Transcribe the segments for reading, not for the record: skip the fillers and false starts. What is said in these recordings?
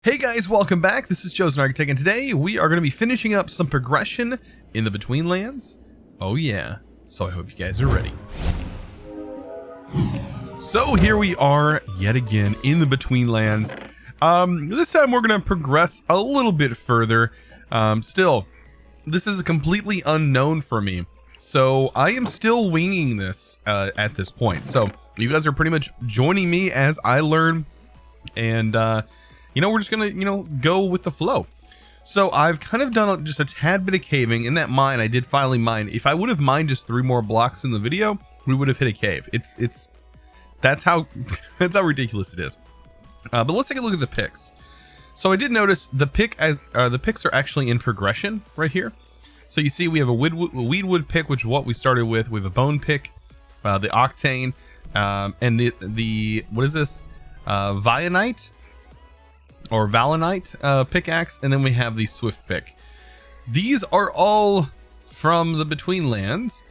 Hey guys, welcome back. This is ChosenArchitect, and today we are going to be finishing up some progression in the Betweenlands. Oh yeah, so I hope you guys are ready. So here we are yet again in the Betweenlands. This time we're going to progress a little bit further. Still, this is completely unknown for me, so I am still winging this at this point. So you guys are pretty much joining me as I learn, and we're just gonna, go with the flow. So I've kind of done just a tad bit of caving in that mine. I did finally mine. If I would have mined just 3 more blocks in the video, we would have hit a cave. That's how that's how ridiculous it is. But let's take a look at the picks. So I did notice the picks are actually in progression right here. So you see we have a weedwood pick, which is what we started with. We have a bone pick, the octane, and the what is this? Vionite or Valinite pickaxe, and then we have the swift pick. These are all from the Betweenlands.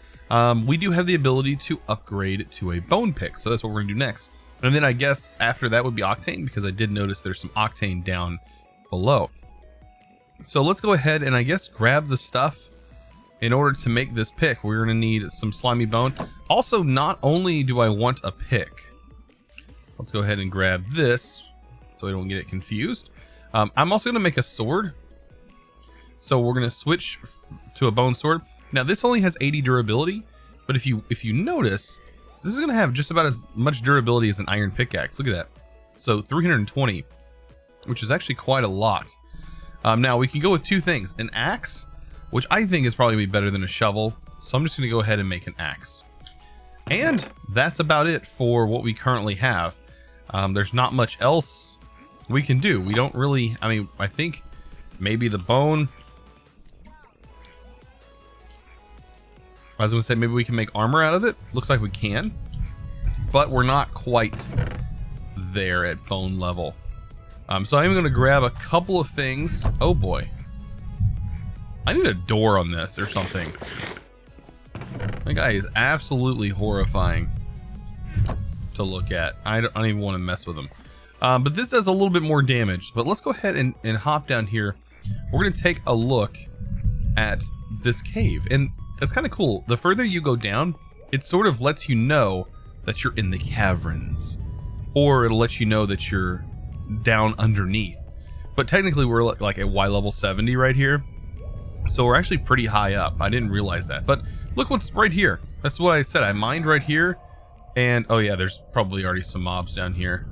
We do have the ability to upgrade to a bone pick, so that's what we're gonna do next. And then I guess after that would be octane, because I did notice there's some octane down below. So let's go ahead and I guess grab the stuff. In order to make this pick, we're gonna need some slimy bone. Also, not only do I want a pick, let's go ahead and grab this so I don't get it confused. I'm also gonna make a sword. So we're gonna switch to a bone sword. Now this only has 80 durability, but if you notice, this is gonna have just about as much durability as an iron pickaxe. Look at that. So 320, which is actually quite a lot. Now we can go with 2 things: an axe, which I think is probably gonna be better than a shovel. So I'm just gonna go ahead and make an axe. And that's about it for what we currently have. There's not much else we can do. We don't really, I think maybe the bone. I was gonna say maybe we can make armor out of it. Looks like we can, but we're not quite there at bone level. So I'm gonna grab a couple of things. Oh boy, I need a door on this or something. That guy is absolutely horrifying to look at. I don't even want to mess with him. But this does a little bit more damage. But let's go ahead and hop down here. We're going to take a look at this cave. And it's kind of cool. The further you go down, it sort of lets you know that you're in the caverns. Or it'll let you know that you're down underneath. But technically we're like at Y level 70 right here. So we're actually pretty high up. I didn't realize that. But look what's right here. That's what I said. I mined right here. And oh yeah, there's probably already some mobs down here.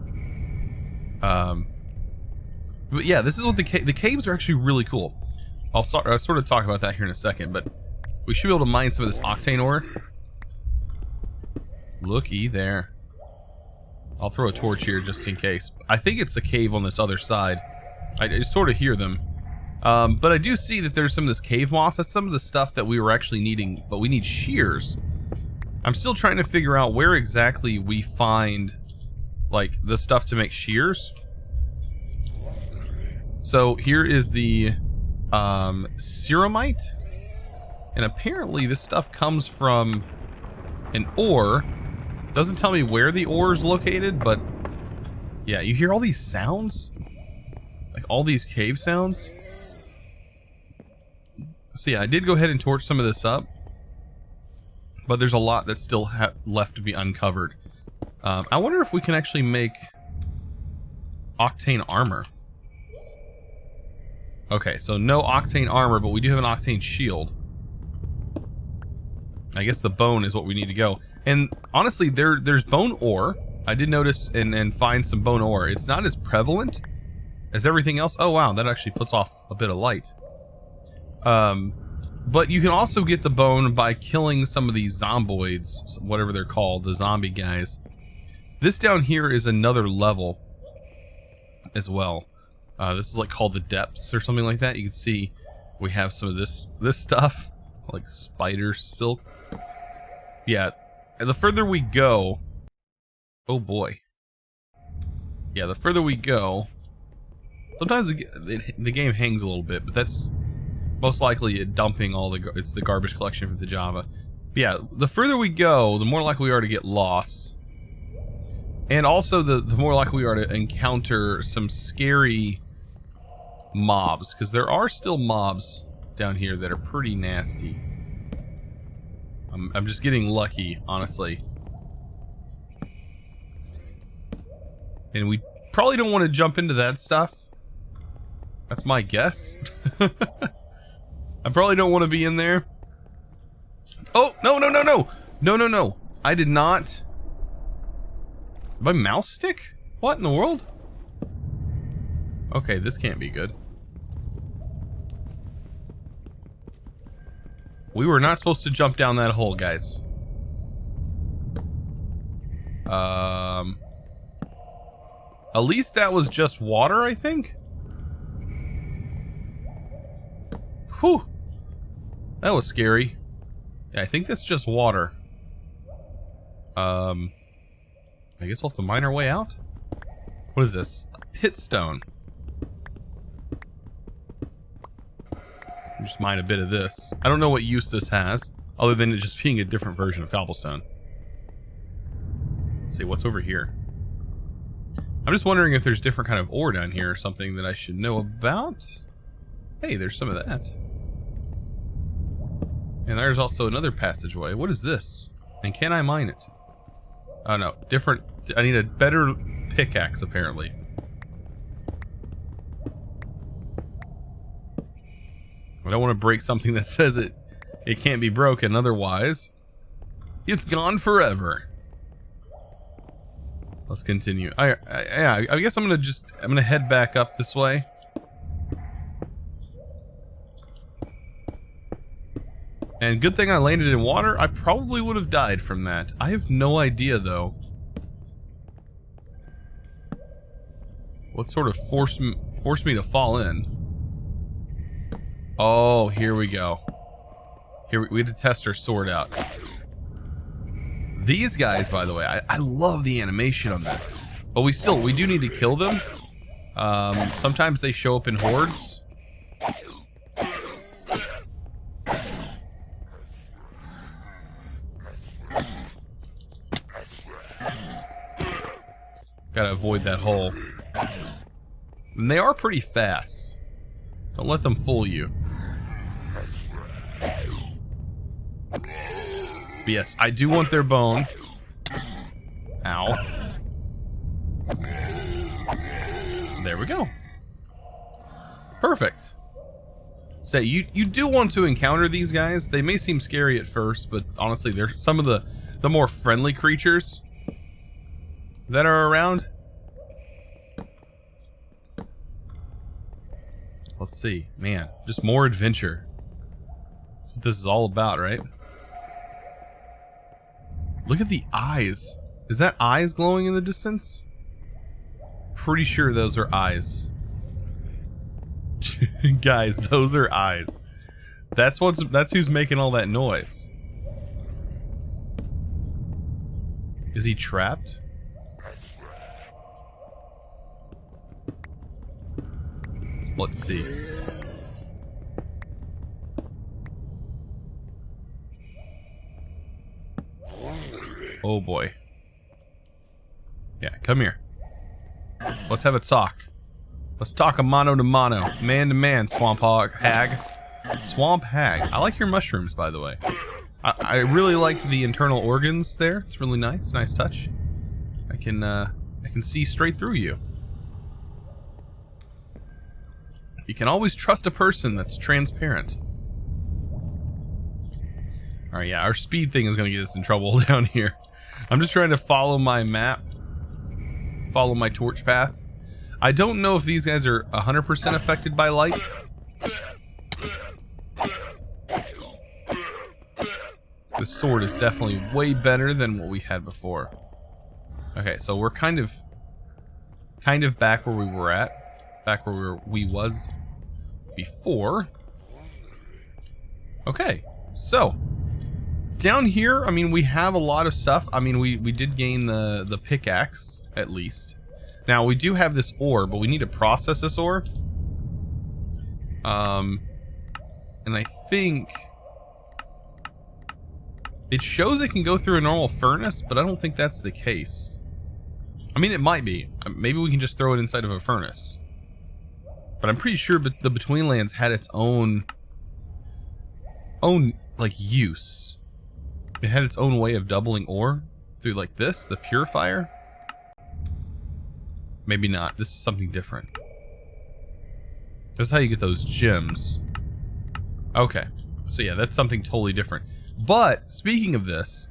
But yeah, this is what the caves are actually really cool. I'll sort of talk about that here in a second, but we should be able to mine some of this octane ore. Looky there. I'll throw a torch here just in case. I think it's a cave on this other side. I just sort of hear them. But I do see that there's some of this cave moss. That's some of the stuff that we were actually needing, but we need shears. I'm still trying to figure out where exactly we find like the stuff to make shears. So here is the ceramite, and apparently this stuff comes from an ore. Doesn't tell me where the ore is located, but yeah, you hear all these sounds, like all these cave sounds. So yeah, I did go ahead and torch some of this up, but there's a lot that's still left to be uncovered. I wonder if we can actually make octane armor. Okay, so no octane armor, but we do have an octane shield. I guess the bone is what we need to go. And honestly, there's bone ore. I did notice and find some bone ore. It's not as prevalent as everything else. Oh wow, that actually puts off a bit of light. But you can also get the bone by killing some of these zomboids, whatever they're called, the zombie guys. This down here is another level as well. This is like called the depths or something like that. You can see we have some of this stuff, like spider silk. Yeah, and the further we go, oh boy. Yeah, the further we go, sometimes the game hangs a little bit, but that's most likely dumping all it's the garbage collection for the Java. But yeah, the further we go, the more likely we are to get lost. And also the more likely we are to encounter some scary mobs, because there are still mobs down here that are pretty nasty. I'm just getting lucky, honestly. And we probably don't want to jump into that stuff. That's my guess. I probably don't want to be in there. Oh, no, no, no, no. No, no, no. I did not. My mouse stick? What in the world? Okay, this can't be good. We were not supposed to jump down that hole, guys. At least that was just water, I think. Whew. That was scary. Yeah, I think that's just water. I guess we'll have to mine our way out. What is this? Pit stone. Just mine a bit of this. I don't know what use this has, other than it just being a different version of cobblestone. Let's see, what's over here? I'm just wondering if there's different kind of ore down here or something that I should know about. Hey, there's some of that. And there's also another passageway. What is this? And can I mine it? Oh no, different. I need a better pickaxe, apparently. I don't want to break something that says it can't be broken, otherwise it's gone forever. Let's continue. I guess I'm gonna head back up this way. And good thing I landed in water. I probably would have died from that. I have no idea though. What sort of forced me to fall in? Oh, here we go. Here we had to test our sword out. These guys, by the way, I love the animation on this. But we do need to kill them. Sometimes they show up in hordes. Gotta avoid that hole. And they are pretty fast. Don't let them fool you. But yes, I do want their bone. Ow. There we go. Perfect. So you do want to encounter these guys. They may seem scary at first, but honestly, they're some of the more friendly creatures that are around. Let's see. Man, just more adventure. That's what this is all about, right? Look at the eyes. Is that eyes glowing in the distance? Pretty sure those are eyes. Guys, those are eyes. That's who's making all that noise. Is he trapped? Let's see. Oh boy. Yeah, come here. Let's have a talk. Let's talk a mano to mano, man to man, swamp hag. Swamp hag. I like your mushrooms, by the way. I really like the internal organs there. It's really nice. Nice touch. I can see straight through you. You can always trust a person that's transparent. Alright, yeah, our speed thing is going to get us in trouble down here. I'm just trying to follow my map. Follow my torch path. I don't know if these guys are 100% affected by light. The sword is definitely way better than what we had before. Okay, so we're kind of back where we were at. Back where we was before. Okay, so down here, I mean, we have a lot of stuff. I mean, we did gain the pickaxe, at least. Now, we do have this ore, but we need to process this ore. And I think it shows it can go through a normal furnace, but I don't think that's the case. I mean, it might be. Maybe we can just throw it inside of a furnace. But I'm pretty sure the Betweenlands had its own like use. It had its own way of doubling ore through like this, the purifier. Maybe not. This is something different. This is how you get those gems. Okay. So yeah, that's something totally different. But speaking of this,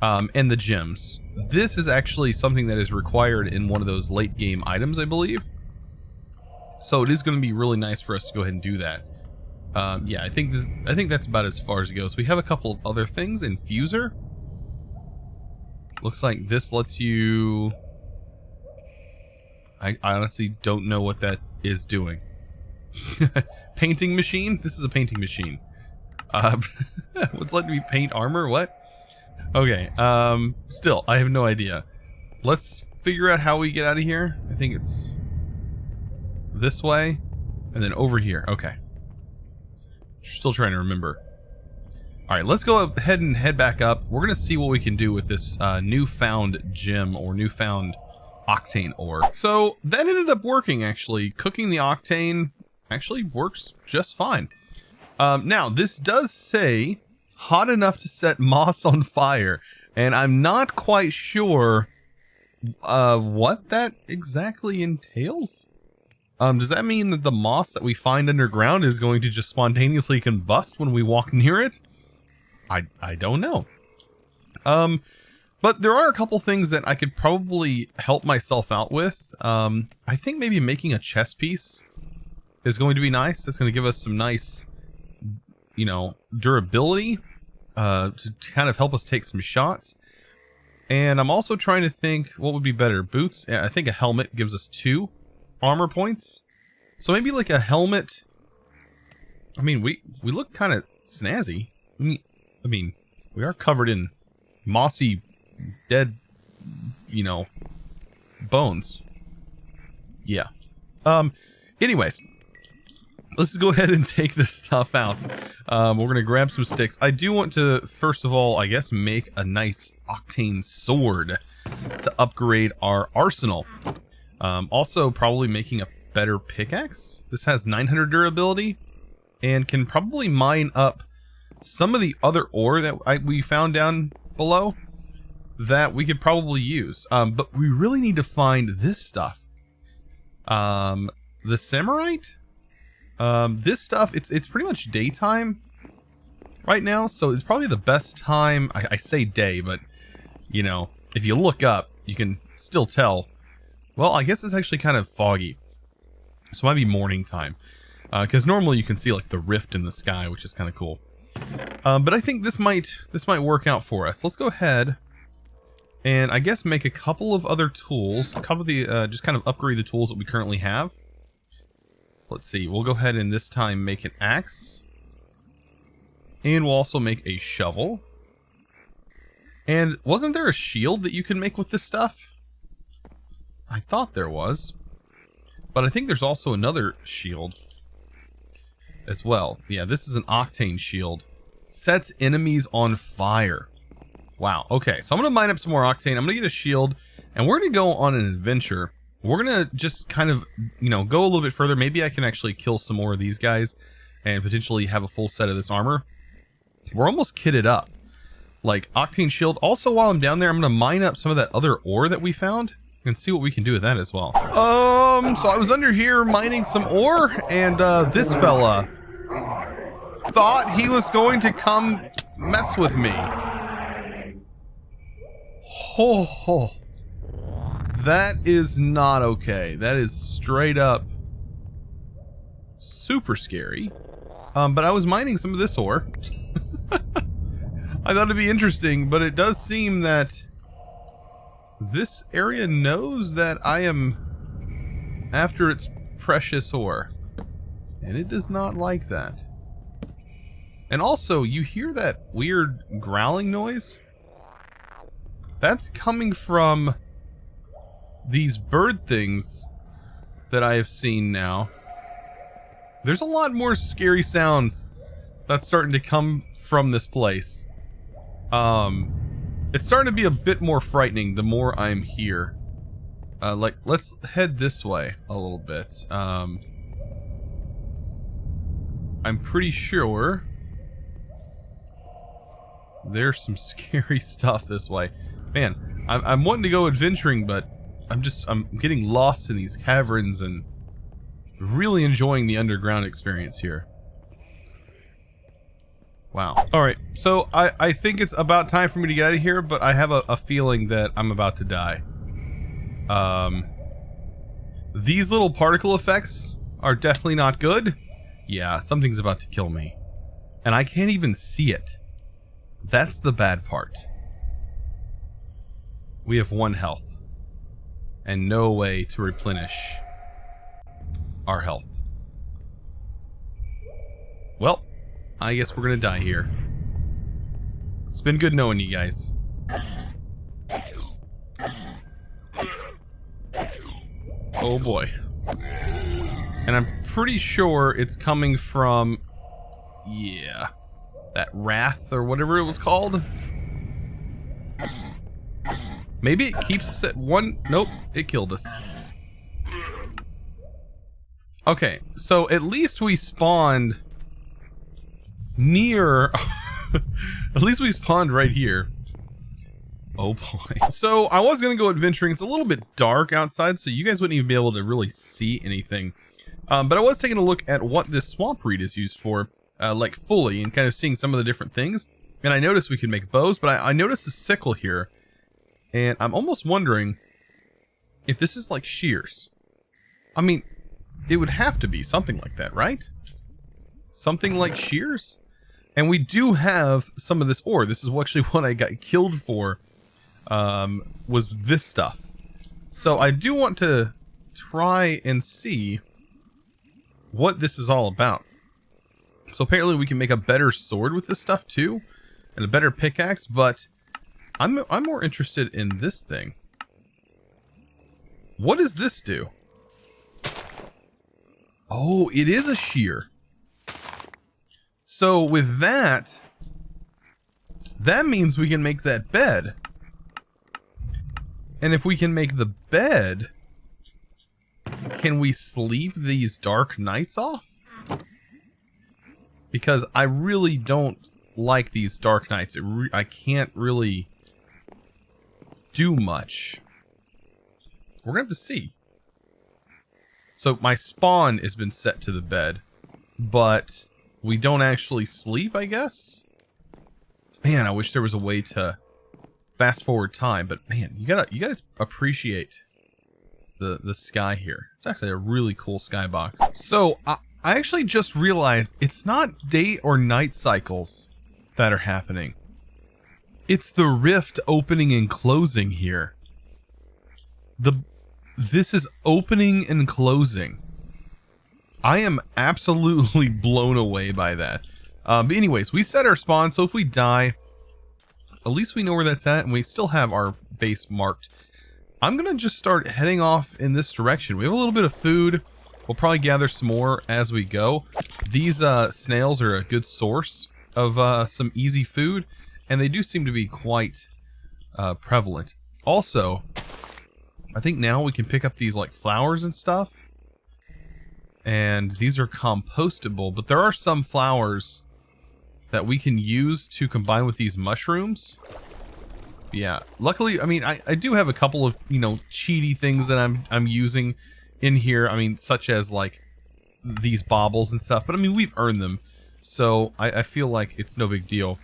and the gems, this is actually something that is required in one of those late game items, I believe. So it is going to be really nice for us to go ahead and do that. Yeah, I think that's about as far as it goes. We have a couple of other things. Infuser. Looks like this lets you... I honestly don't know what that is doing. Painting machine? This is a painting machine. What's letting me paint armor? What? Okay, still, I have no idea. Let's figure out how we get out of here. I think it's this way, and then over here. Okay. Still trying to remember. Alright, let's go ahead and head back up. We're going to see what we can do with this newfound gem, or newfound octane ore. So, that ended up working, actually. Cooking the octane actually works just fine. Now, this does say hot enough to set moss on fire, and I'm not quite sure what that exactly entails. Does that mean that the moss that we find underground is going to just spontaneously combust when we walk near it? I don't know. But there are a couple things that I could probably help myself out with. I think maybe making a chest piece is going to be nice. That's going to give us some nice, you know, durability to kind of help us take some shots. And I'm also trying to think what would be better. Boots? Yeah, I think a helmet gives us 2 armor points. So maybe like a helmet. I mean, we look kind of snazzy. I mean, we are covered in mossy, dead, you know, bones. Yeah. Anyways, let's go ahead and take this stuff out. We're gonna grab some sticks. I do want to, first of all, I guess, make a nice octane sword to upgrade our arsenal. Also, probably making a better pickaxe. This has 900 durability and can probably mine up some of the other ore that we found down below that we could probably use. But we really need to find this stuff. The Samarite? This stuff, it's pretty much daytime right now, so it's probably the best time. I say day, but, you know, if you look up, you can still tell. Well, I guess it's actually kind of foggy. So it might be morning time. Because normally you can see like the rift in the sky, which is kind of cool. But I think this might work out for us. Let's go ahead and I guess make a couple of other tools. A couple of the, just kind of upgrade the tools that we currently have. Let's see, we'll go ahead and this time make an axe. And we'll also make a shovel. And wasn't there a shield that you can make with this stuff? I thought there was. But I think there's also another shield as well. Yeah, this is an octane shield. Sets enemies on fire. Wow, okay, so I'm going to mine up some more octane. I'm going to get a shield, and we're going to go on an adventure. We're going to just kind of, you know, go a little bit further. Maybe I can actually kill some more of these guys and potentially have a full set of this armor. We're almost kitted up. Like, octane shield. Also, while I'm down there, I'm going to mine up some of that other ore that we found and see what we can do with that as well. So I was under here mining some ore, and this fella thought he was going to come mess with me. Oh, that is not okay. That is straight up super scary. But I was mining some of this ore. I thought it'd be interesting, but it does seem that this area knows that I am after its precious ore. And it does not like that. And also, you hear that weird growling noise? That's coming from these bird things that I have seen now. There's a lot more scary sounds that's starting to come from this place. It's starting to be a bit more frightening the more I'm here. Like, let's head this way a little bit. I'm pretty sure there's some scary stuff this way. Man, I'm wanting to go adventuring, but I'm getting lost in these caverns and really enjoying the underground experience here. Wow. Alright, so I think it's about time for me to get out of here, but I have a feeling that I'm about to die. These little particle effects are definitely not good. Yeah, something's about to kill me. And I can't even see it. That's the bad part. We have 1 health. And no way to replenish our health. Well, I guess we're gonna die here. It's been good knowing you guys. Oh boy. And I'm pretty sure it's coming from... yeah. That wrath or whatever it was called. Maybe it keeps us at 1... nope, it killed us. Okay, so at least we spawned near... at least we spawned right here. Oh boy. So I was gonna go adventuring. It's a little bit dark outside, so you guys wouldn't even be able to really see anything. But I was taking a look at what this swamp reed is used for, like fully, and kind of seeing some of the different things. And I noticed we could make bows, but I noticed a sickle here. And I'm almost wondering if this is like shears. I mean, it would have to be something like that, right? Something like shears? And we do have some of this ore. This is actually what I got killed for, was this stuff. So I do want to try and see what this is all about. So apparently we can make a better sword with this stuff too, and a better pickaxe, but I'm more interested in this thing. What does this do? Oh, it is a shear. So with that, that means we can make that bed. And if we can make the bed, can we sleep these dark nights off? Because I really don't like these dark nights. I can't really do much. We're gonna have to see. So my spawn has been set to the bed, but we don't actually sleep, I guess? Man, I wish there was a way to fast forward time, but man, you gotta appreciate the sky here. It's actually a really cool skybox. So I actually just realized it's not day or night cycles that are happening. It's the rift opening and closing here. This is opening and closing. I am absolutely blown away by that. But anyways, we set our spawn, so if we die, at least we know where that's at, and we still have our base marked. I'm gonna just start heading off in this direction. We have a little bit of food. We'll probably gather some more as we go. These snails are a good source of some easy food, and they do seem to be quite prevalent. Also, I think now we can pick up these like flowers and stuff. And these are compostable, but there are some flowers that we can use to combine with these mushrooms. Yeah, luckily, I mean, I do have a couple of, you know, cheaty things that I'm using in here. I mean, such as like these baubles and stuff, but I mean, we've earned them. So I feel like it's no big deal.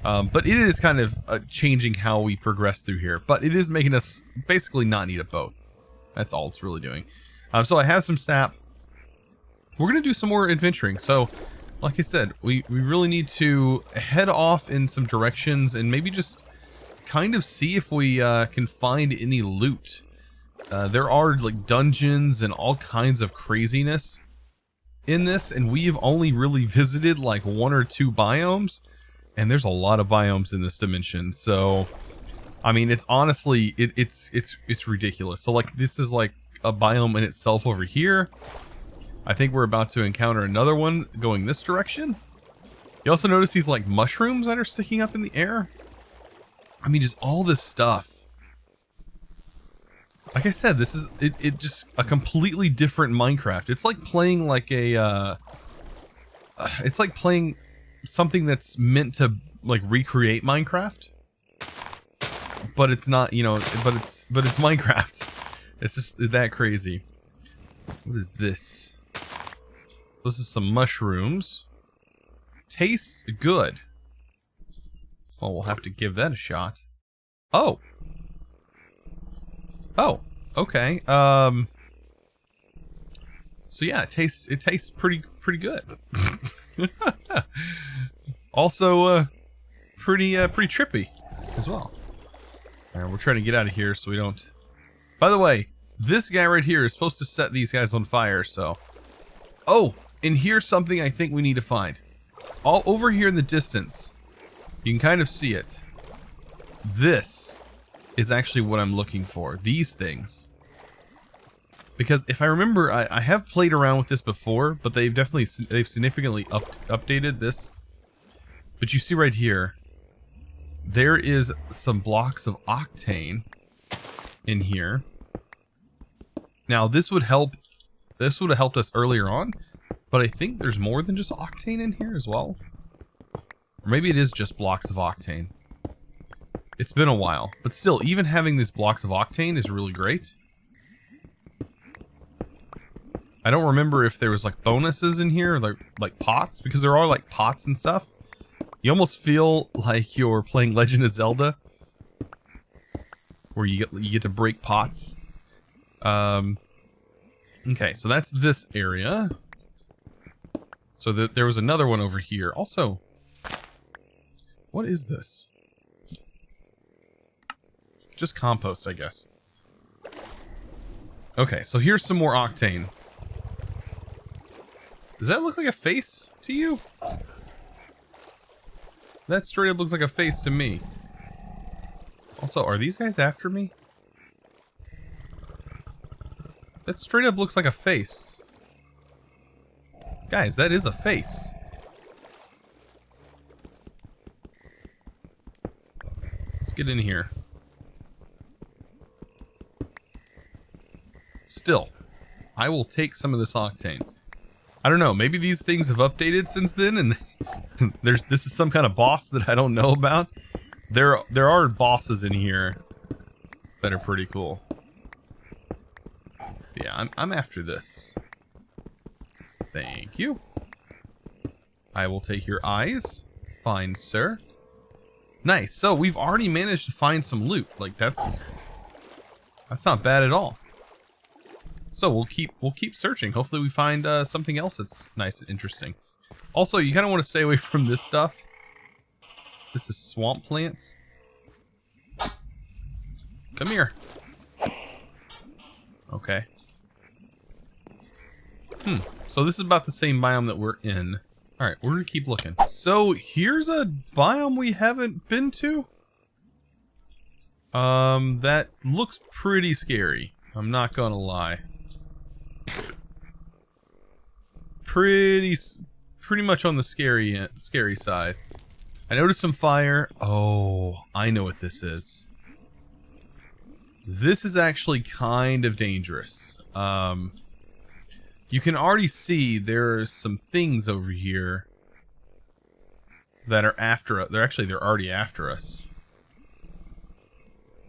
But it is kind of changing how we progress through here, but it is making us basically not need a boat. That's all it's really doing. So I have some sap. We're going to do some more adventuring. So, like I said, we really need to head off in some directions and maybe just kind of see if we can find any loot. There are like dungeons and all kinds of craziness in this, and we've only really visited like 1 or 2 biomes, and there's a lot of biomes in this dimension. So, I mean, it's honestly, it's ridiculous. So like, this is like a biome in itself over here. I think we're about to encounter another one going this direction. You also notice these like mushrooms that are sticking up in the air. I mean, just all this stuff. Like I said, this is it just a completely different Minecraft. It's like playing like a it's like playing something that's meant to like recreate Minecraft, but it's not, you know, but it's Minecraft. It's just that crazy. What is this? This is some mushrooms. Tastes good. Well, we'll have to give that a shot. Oh. Oh, okay. So yeah, it tastes pretty good. Also, pretty trippy as well. All right, we're trying to get out of here so we don't. By the way, this guy right here is supposed to set these guys on fire. So, oh, and here's something I think we need to find. All over here in the distance, you can kind of see it. This is actually what I'm looking for. These things. Because if I remember, I have played around with this before, but they've significantly updated this. But you see right here, there is some blocks of octane in here. Now this would help. This would have helped us earlier on, but I think there's more than just octane in here as well. Or maybe it is just blocks of octane. It's been a while, but still, even having these blocks of octane is really great. I don't remember if there was like bonuses in here, like pots, because there are like pots and stuff. You almost feel like you're playing Legend of Zelda, where you get to break pots. Okay, so that's this area. So there was another one over here. Also, what is this? Just compost, I guess. Okay, so here's some more octane. Does that look like a face to you? That straight up looks like a face to me. Also, are these guys after me? That straight up looks like a face. Guys, that is a face. Let's get in here. Still, I will take some of this octane. I don't know, maybe these things have updated since then and this is some kind of boss that I don't know about. There are bosses in here that are pretty cool. Yeah, I'm after this. Thank you. I will take your eyes. Fine, sir. Nice. So we've already managed to find some loot. Like that's not bad at all. So we'll keep searching. Hopefully we find something else that's nice and interesting. Also, you kind of want to stay away from this stuff. This is swamp plants. Come here. Okay. So this is about the same biome that we're in. Alright, we're gonna keep looking. So here's a biome we haven't been to. That looks pretty scary. I'm not gonna lie. Pretty much on the scary side. I noticed some fire. Oh, I know what this is. This is actually kind of dangerous. You can already see there's some things over here that are after us. They're already after us.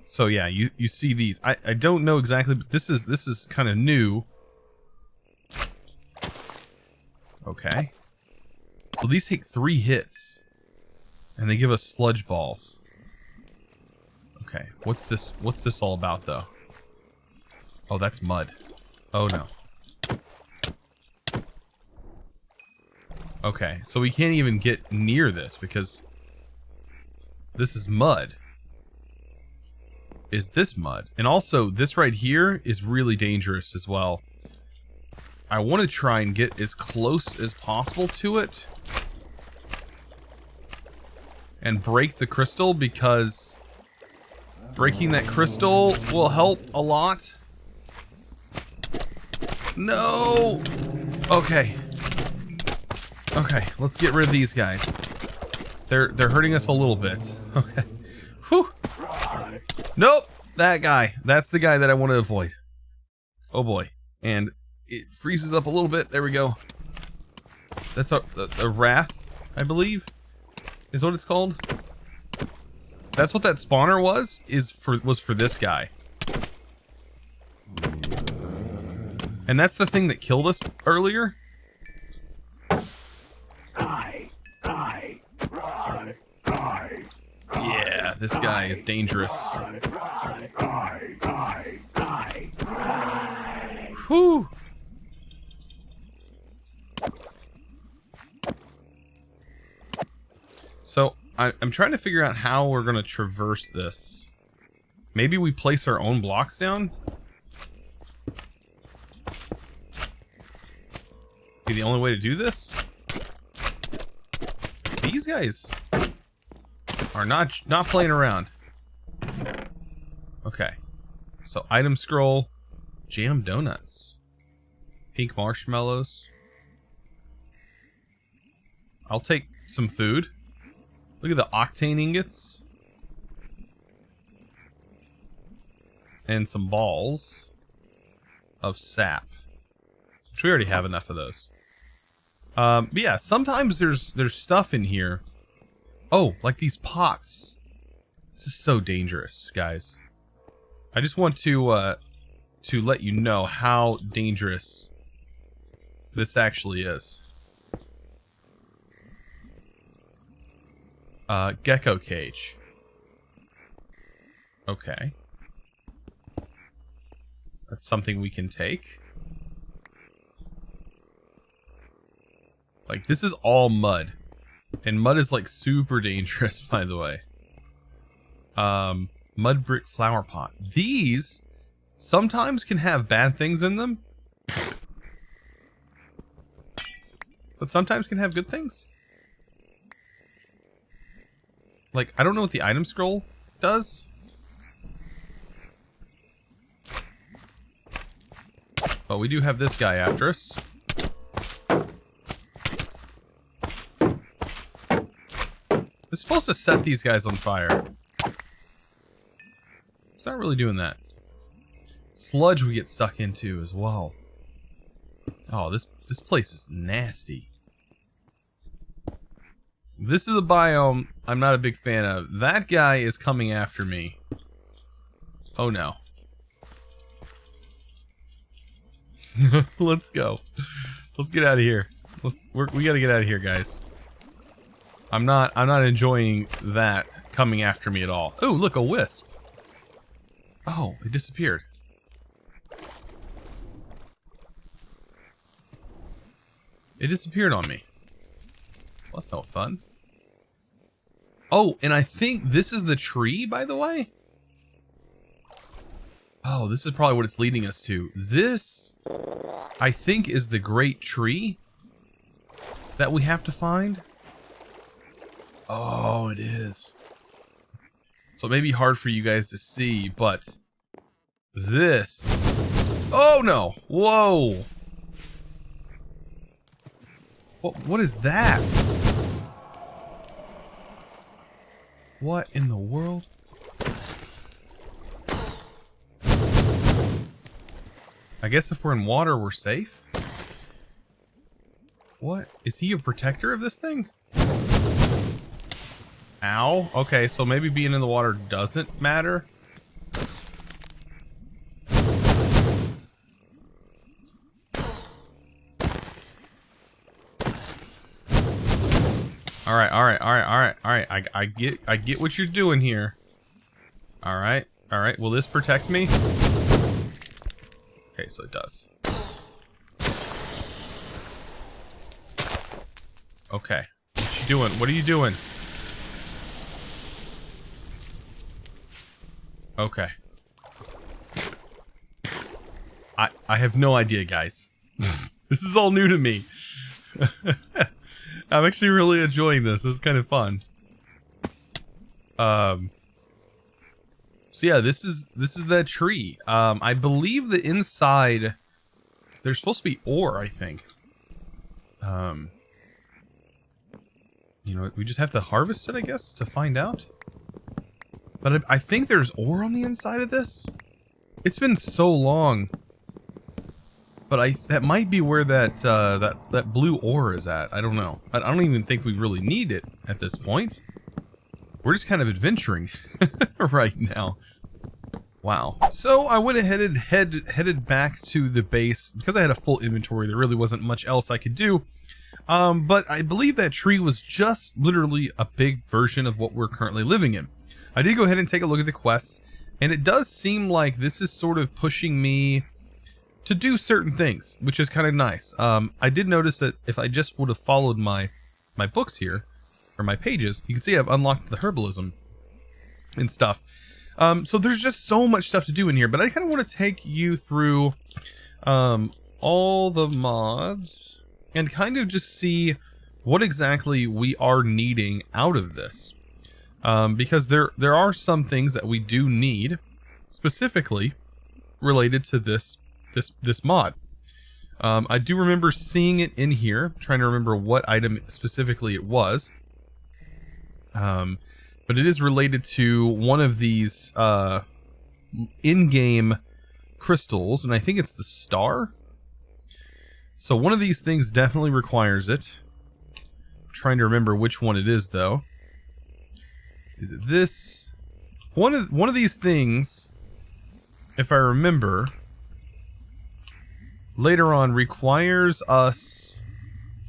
So yeah, you see these. I don't know exactly, but this is kind of new. Okay. So these take 3 hits. And they give us sludge balls. Okay, what's this all about though? Oh, that's mud. Oh no. Okay, so we can't even get near this because this is mud. Is this mud? And also, this right here is really dangerous as well. I want to try and get as close as possible to it and break the crystal, because breaking that crystal will help a lot. No! Okay. Okay, let's get rid of these guys. They're hurting us a little bit. Okay. Whew. Nope! That guy. That's the guy that I want to avoid. Oh boy. And it freezes up a little bit. There we go. That's a wrath, I believe, is what it's called. That's what that spawner was for this guy. And that's the thing that killed us earlier. Yeah, this guy is dangerous. Whew. So, I'm trying to figure out how we're going to traverse this. Maybe we place our own blocks down? Be the only way to do this? These guys are not playing around. Okay. So, item scroll, jam donuts, pink marshmallows. I'll take some food. Look at the octane ingots. And some balls of sap. Which we already have enough of those. But yeah, sometimes there's stuff in here. Oh, like these pots. This is so dangerous, guys. I just want to let you know how dangerous this actually is. Gecko cage. Okay. That's something we can take. Like, this is all mud. And mud is, like, super dangerous, by the way. Mud brick flower pot. These sometimes can have bad things in them. But sometimes can have good things. Like, I don't know what the item scroll does. But we do have this guy after us. It's supposed to set these guys on fire. It's not really doing that. Sludge we get stuck into as well. Oh, this place is nasty. This is a biome I'm not a big fan of. That guy is coming after me. Oh no. Let's go. Let's get out of here. We gotta get out of here, guys. I'm not enjoying that coming after me at all. Oh, look, a wisp. Oh, it disappeared. It disappeared on me. Well, that's no fun. Oh, and I think this is the tree, by the way. Oh, this is probably what it's leading us to. This, I think, is the great tree that we have to find. Oh, it is. So it may be hard for you guys to see, but this... Oh, no. Whoa. What is that? What in the world? I guess if we're in water, we're safe. What? Is he a protector of this thing? Ow. Okay, so maybe being in the water doesn't matter. Alright. I get what you're doing here. Alright. Will this protect me? Okay, so it does. Okay. What you doing? What are you doing? Okay. I have no idea, guys. This is all new to me. I'm actually really enjoying this. This is kind of fun. So yeah, this is that tree. I believe the inside there's supposed to be ore, I think. You know, we just have to harvest it, I guess, to find out. But I think there's ore on the inside of this. It's been so long. But that might be where that blue ore is at. I don't know. I don't even think we really need it at this point. We're just kind of adventuring right now. Wow. So I went ahead and headed back to the base because I had a full inventory. There really wasn't much else I could do. But I believe that tree was just literally a big version of what we're currently living in. I did go ahead and take a look at the quests, and it does seem like this is sort of pushing me to do certain things, which is kind of nice. I did notice that if I just would have followed my books here, or my pages, you can see I've unlocked the herbalism and stuff. So there's just so much stuff to do in here, but I kind of want to take you through all the mods and kind of just see what exactly we are needing out of this. Because there are some things that we do need specifically related to this mod. I do remember seeing it in here, trying to remember what item specifically it was. But it is related to one of these in-game crystals, and I think it's the star. So one of these things definitely requires it. I'm trying to remember which one it is, though. Is it this? One of these things, if I remember, later on requires us.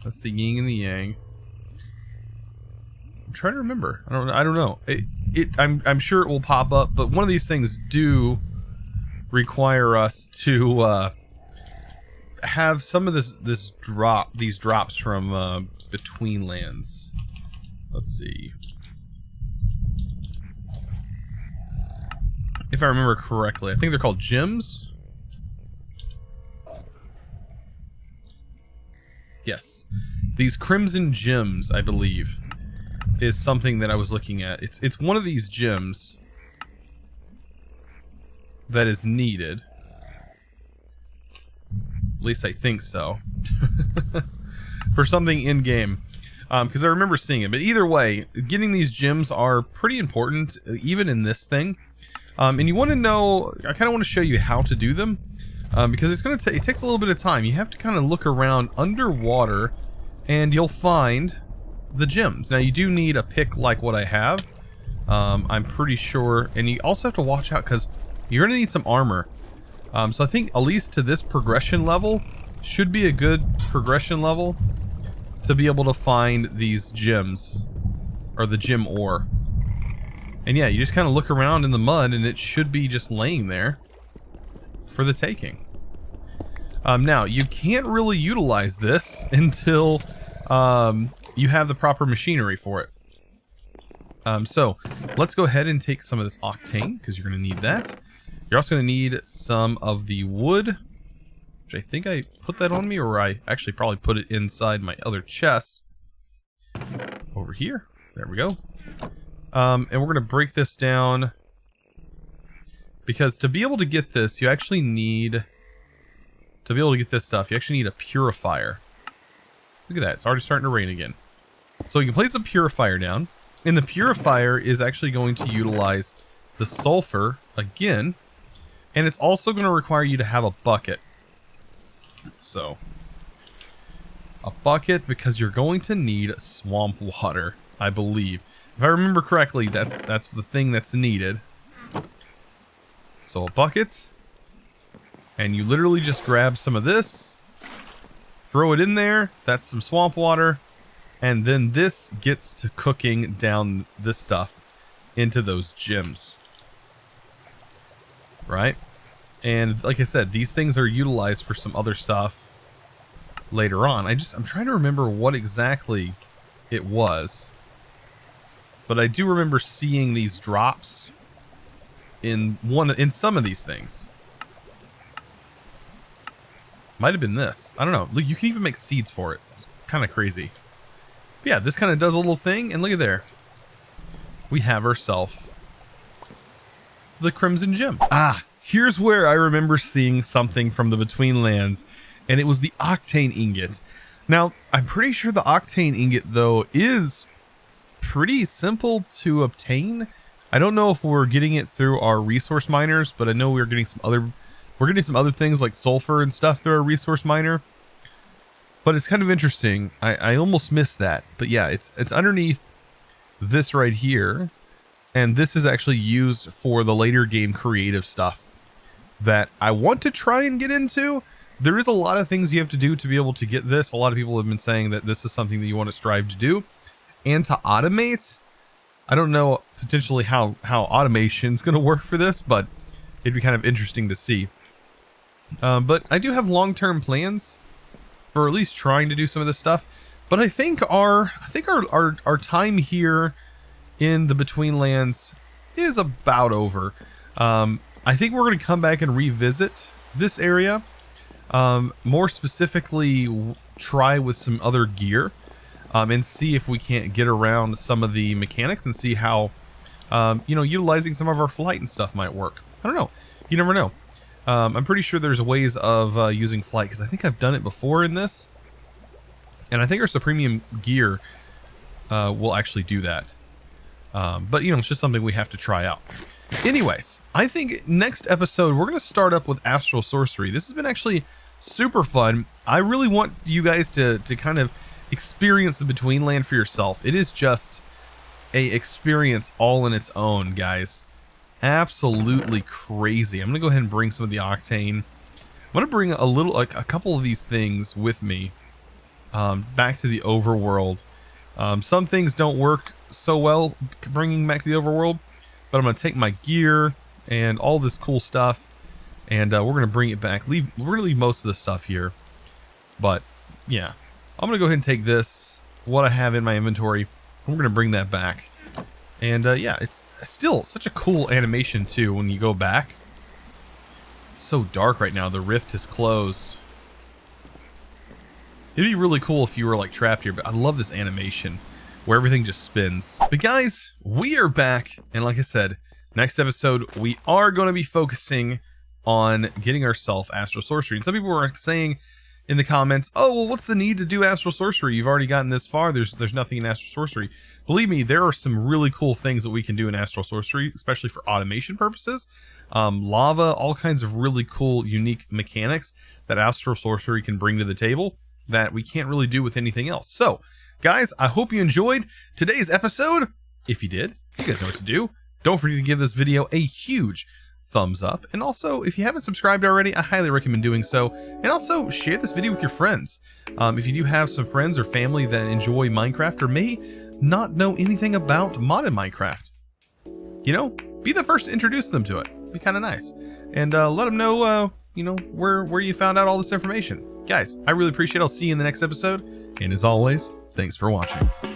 That's the yin and the yang. I'm trying to remember. I don't know. I'm sure it will pop up, but one of these things do require us to have some of these drops from Betweenlands. Let's see. If I remember correctly, I think they're called gems. Yes. These crimson gems, I believe, is something that I was looking at. It's one of these gems that is needed. At least I think so. For something in-game. Because I remember seeing it. But either way, getting these gems are pretty important, even in this thing. And you want to know, I kind of want to show you how to do them. Because it's going to it takes a little bit of time. You have to kind of look around underwater, and you'll find the gems. Now, you do need a pick like what I have. I'm pretty sure. And you also have to watch out, because you're going to need some armor. So I think at least to this progression level should be a good progression level to be able to find these gems, or the gem ore. And yeah, you just kind of look around in the mud, and it should be just laying there for the taking. Now, you can't really utilize this until you have the proper machinery for it. So let's go ahead and take some of this octane, because you're going to need that. You're also going to need some of the wood, which I think I put that on me, or I actually probably put it inside my other chest. Over here. There we go. And we're going to break this down, because to be able to get this, you actually need, to be able to get this stuff, you actually need a purifier. Look at that. It's already starting to rain again. So you can place a purifier down, and the purifier is actually going to utilize the sulfur again, and it's also going to require you to have a bucket. So, a bucket, because you're going to need swamp water, I believe. If I remember correctly, that's the thing that's needed. So a bucket, and you literally just grab some of this, throw it in there, that's some swamp water, and then this gets to cooking down this stuff into those gems. Right? And like I said, these things are utilized for some other stuff later on. I'm trying to remember what exactly it was. But I do remember seeing these drops in some of these things. Might have been this. I don't know. Look, you can even make seeds for it. It's kind of crazy. But yeah, this kind of does a little thing, and look at there. We have ourselves the Crimson Gem. Ah, here's where I remember seeing something from the Betweenlands, and it was the Octane Ingot. Now, I'm pretty sure the Octane Ingot, though, is pretty simple to obtain. I don't know if we're getting it through our resource miners, but I know we're getting some other We're getting some other things like sulfur and stuff through our resource miner. But it's kind of interesting. I almost missed that. But yeah, it's underneath this right here. And this is actually used for the later game creative stuff that I want to try and get into. There is a lot of things you have to do to be able to get this. A lot of people have been saying that this is something that you want to strive to do and to automate. I don't know potentially how automation is going to work for this, but it'd be kind of interesting to see. But I do have long-term plans for at least trying to do some of this stuff. But I think our time here in the Betweenlands is about over. I think we're going to come back and revisit this area. More specifically, try with some other gear and see if we can't get around some of the mechanics and see how, utilizing some of our flight and stuff might work. I don't know. You never know. I'm pretty sure there's ways of using flight because I think I've done it before in this. And I think our Supremium gear will actually do that. But, it's just something we have to try out. Anyways, I think next episode, we're going to start up with Astral Sorcery. This has been actually super fun. I really want you guys to kind of experience the Betweenland for yourself. It is just a experience all in its own, guys. Absolutely crazy. I'm going to go ahead and bring some of the Octane. I'm going to bring a couple of these things with me back to the overworld. Some things don't work so well bringing back to the overworld, but I'm going to take my gear and all this cool stuff, and we're going to bring it back. We're going to leave most of the stuff here, but yeah, I'm going to go ahead and take this, what I have in my inventory, and we're going to bring that back. And yeah, it's still such a cool animation too when you go back. It's so dark right now. The rift is closed. It'd be really cool if you were like trapped here, but I love this animation where everything just spins. But guys, we are back, and like I said, next episode we are going to be focusing on getting ourselves Astral Sorcery. And some people were saying in the comments, oh, well, what's the need to do Astral Sorcery? You've already gotten this far. There's nothing in Astral Sorcery. Believe me, there are some really cool things that we can do in Astral Sorcery, especially for automation purposes. Lava, all kinds of really cool, unique mechanics that Astral Sorcery can bring to the table that we can't really do with anything else. So, guys, I hope you enjoyed today's episode. If you did, you guys know what to do. Don't forget to give this video a huge thumbs up. And also, if you haven't subscribed already, I highly recommend doing so. And also, share this video with your friends. If you do have some friends or family that enjoy Minecraft or may not know anything about modded Minecraft, be the first to introduce them to it. Be kind of nice. And let them know, where you found out all this information. Guys, I really appreciate it. I'll see you in the next episode. And as always, thanks for watching.